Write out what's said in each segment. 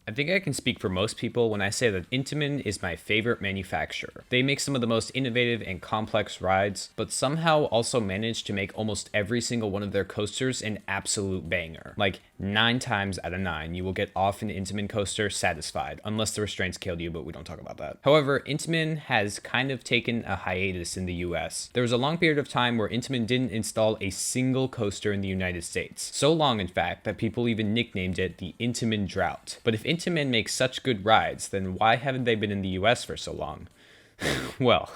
I think I can speak for most people when I say that Intamin is my favorite manufacturer. They make some of the most innovative and complex rides, but somehow also manage to make almost every single one of their coasters an absolute banger. Like 9 times out of 9, you will get off an Intamin coaster satisfied, unless the restraints killed you, but we don't talk about that. However, Intamin has kind of taken a hiatus in the US. There was a long period of time where Intamin didn't install a single coaster in the United States. So long, in fact, that people even nicknamed it the Intamin Drought. But if Intamin makes such good rides, then why haven't they been in the US for so long? Well,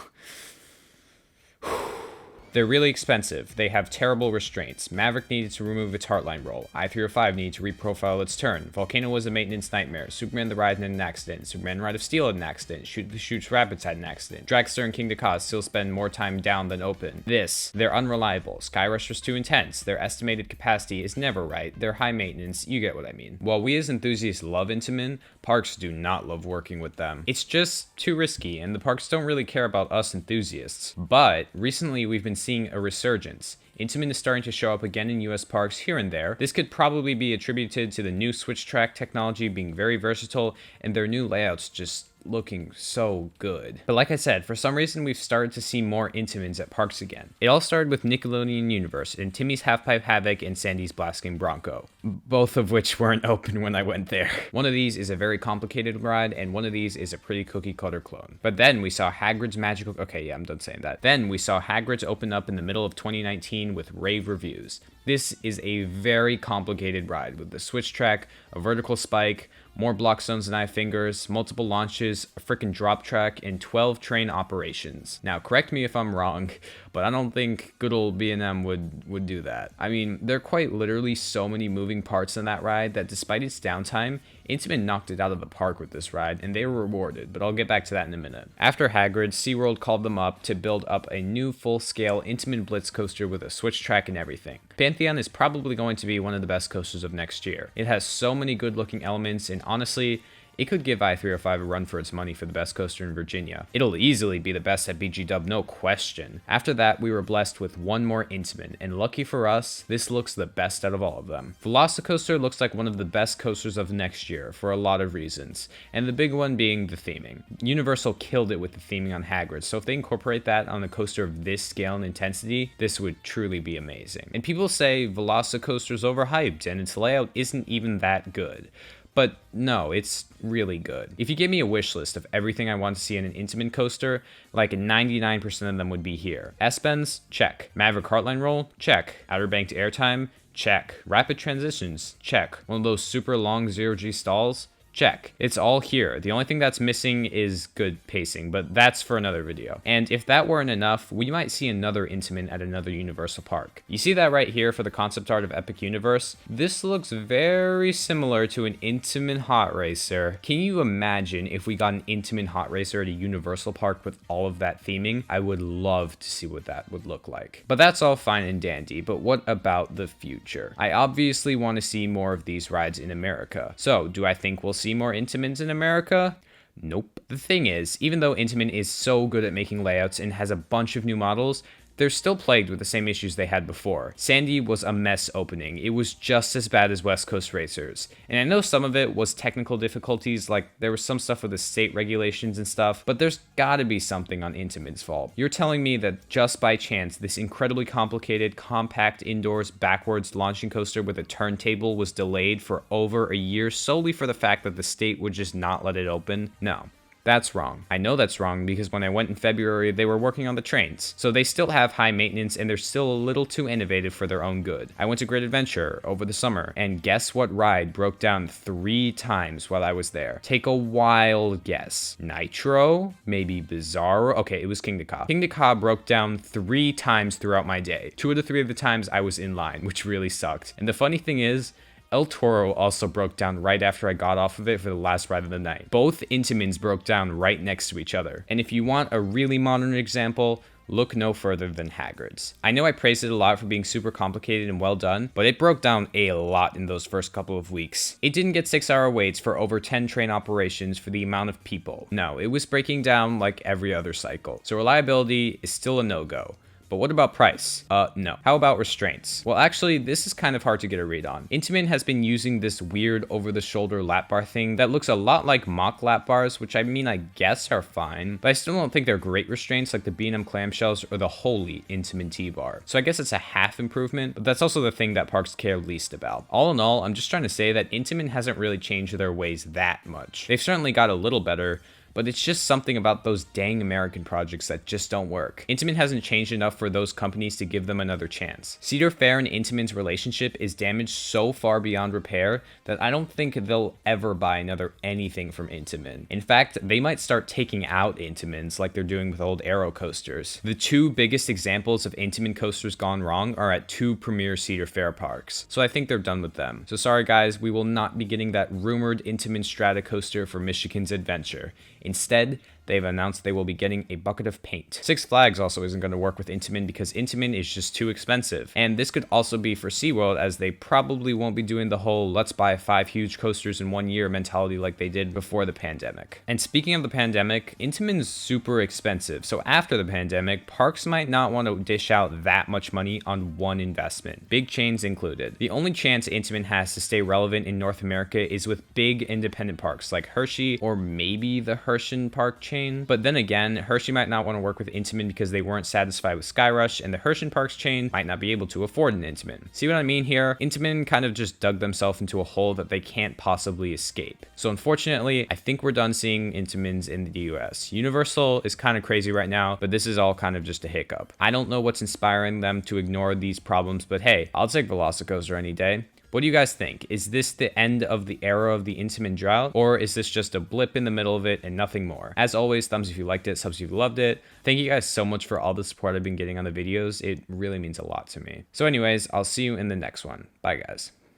they're really expensive. They have terrible restraints. Maverick needed to remove its Heartline roll. I-305 needed to reprofile its turn. Volcano was a maintenance nightmare. Superman the Ride had an accident. Superman Ride of Steel had an accident. Shoot the Shoots Rapids had an accident. Dragster and King to Cause still spend more time down than open. They're unreliable. Skyrush was too intense. Their estimated capacity is never right. They're high maintenance. You get what I mean. While we as enthusiasts love Intamin, parks do not love working with them. It's just too risky, and the parks don't really care about us enthusiasts. But recently we've been seeing a resurgence. Intamin is starting to show up again in US parks here and there. This could probably be attributed to the new switch track technology being very versatile and their new layouts just looking so good. But like I said, for some reason we've started to see more Intamins at parks again. It all started with Nickelodeon Universe and Timmy's Halfpipe Havoc and Sandy's Blasting Bronco, both of which weren't open when I went there. One of these is a very complicated ride and one of these is a pretty cookie cutter clone. But then we saw Hagrid's Magical... Okay, yeah, I'm done saying that. Then we saw Hagrid's open up in the middle of 2019 with rave reviews. This is a very complicated ride with the switch track, a vertical spike, more block zones than I have fingers, multiple launches, a freaking drop track, and 12 train operations. Now, correct me if I'm wrong, but I don't think good old B&M would do that. I mean, there are quite literally so many moving parts in that ride that despite its downtime, Intamin knocked it out of the park with this ride, and they were rewarded, but I'll get back to that in a minute. After Hagrid, SeaWorld called them up to build up a new full-scale Intamin Blitz coaster with a switch track and everything. Pantheon is probably going to be one of the best coasters of next year. It has so many good-looking elements, and honestly, it could give I-305 a run for its money for the best coaster in Virginia. It'll easily be the best at BG Dub, no question. After that, we were blessed with one more Intamin, and lucky for us, this looks the best out of all of them. Velocicoaster looks like one of the best coasters of next year for a lot of reasons, and the big one being the theming. Universal killed it with the theming on Hagrid, so if they incorporate that on a coaster of this scale and intensity, this would truly be amazing. And people say Velocicoaster's overhyped, and its layout isn't even that good. But no, it's really good. If you give me a wish list of everything I want to see in an Intamin coaster, like 99% of them would be here. S-Bends? Check. Maverick Heartline Roll? Check. Outer Banked Airtime? Check. Rapid Transitions? Check. One of those super long 0G stalls? Check. It's all here. The only thing that's missing is good pacing, but that's for another video. And if that weren't enough, we might see another Intamin at another Universal park. You see that right here for the concept art of Epic Universe? This looks very similar to an Intamin Hot Racer. Can you imagine if we got an Intamin Hot Racer at a Universal park with all of that theming? I would love to see what that would look like. But that's all fine and dandy, but what about the future? I obviously want to see more of these rides in America. So, do I think we'll see more Intamins in America? Nope. The thing is, even though Intamin is so good at making layouts and has a bunch of new models, they're still plagued with the same issues they had before. Sandy was a mess opening. It was just as bad as West Coast Racers. And I know some of it was technical difficulties, like there was some stuff with the state regulations and stuff, but there's gotta be something on Intamin's fault. You're telling me that just by chance, this incredibly complicated, compact, indoors, backwards launching coaster with a turntable was delayed for over a year solely for the fact that the state would just not let it open? No. That's wrong. I know that's wrong because when I went in February, they were working on the trains. So they still have high maintenance and they're still a little too innovative for their own good. I went to Great Adventure over the summer and guess what ride broke down 3 times while I was there? Take a wild guess. Nitro? Maybe Bizarro? Okay, it was King to Ka. King to Ka broke down 3 times throughout my day. 2 of the 3 of the times I was in line, which really sucked. And the funny thing is, El Toro also broke down right after I got off of it for the last ride of the night. Both Intamins broke down right next to each other. And if you want a really modern example, look no further than Hagrid's. I know I praised it a lot for being super complicated and well done, but it broke down a lot in those first couple of weeks. It didn't get 6-hour waits for over 10 train operations for the amount of people. No, it was breaking down like every other cycle. So reliability is still a no-go. But what about price? No. How about restraints? Well, actually, this is kind of hard to get a read on. Intamin has been using this weird over-the-shoulder lap bar thing that looks a lot like mock lap bars, which I mean, I guess are fine, but I still don't think they're great restraints like the B&M clamshells or the holy Intamin T-bar. So I guess it's a half improvement, but that's also the thing that parks care least about. All in all, I'm just trying to say that Intamin hasn't really changed their ways that much. They've certainly got a little better, but it's just something about those dang American projects that just don't work. Intamin hasn't changed enough for those companies to give them another chance. Cedar Fair and Intamin's relationship is damaged so far beyond repair that I don't think they'll ever buy another anything from Intamin. In fact, they might start taking out Intamins like they're doing with old Aero coasters. The two biggest examples of Intamin coasters gone wrong are at two premier Cedar Fair parks, so I think they're done with them. So sorry guys, we will not be getting that rumored Intamin Strata coaster for Michigan's Adventure. Instead, they've announced they will be getting a bucket of paint. Six Flags also isn't going to work with Intamin because Intamin is just too expensive. And this could also be for SeaWorld, as they probably won't be doing the whole let's buy 5 huge coasters in 1 year mentality like they did before the pandemic. And speaking of the pandemic, Intamin's super expensive. So after the pandemic, parks might not want to dish out that much money on one investment, big chains included. The only chance Intamin has to stay relevant in North America is with big independent parks like Hershey or maybe the Hershey Park chain. But then again, Hershey might not want to work with Intamin because they weren't satisfied with Skyrush, and the Hershey Park's chain might not be able to afford an Intamin. See what I mean here? Intamin kind of just dug themselves into a hole that they can't possibly escape. So unfortunately, I think we're done seeing Intamins in the US. Universal is kind of crazy right now, but this is all kind of just a hiccup. I don't know what's inspiring them to ignore these problems, but hey, I'll take Velocicoaster any day. What do you guys think? Is this the end of the era of the Intamin drought, or is this just a blip in the middle of it and nothing more? As always, thumbs if you liked it, subs if you loved it. Thank you guys so much for all the support I've been getting on the videos. It really means a lot to me. So anyways, I'll see you in the next one. Bye guys.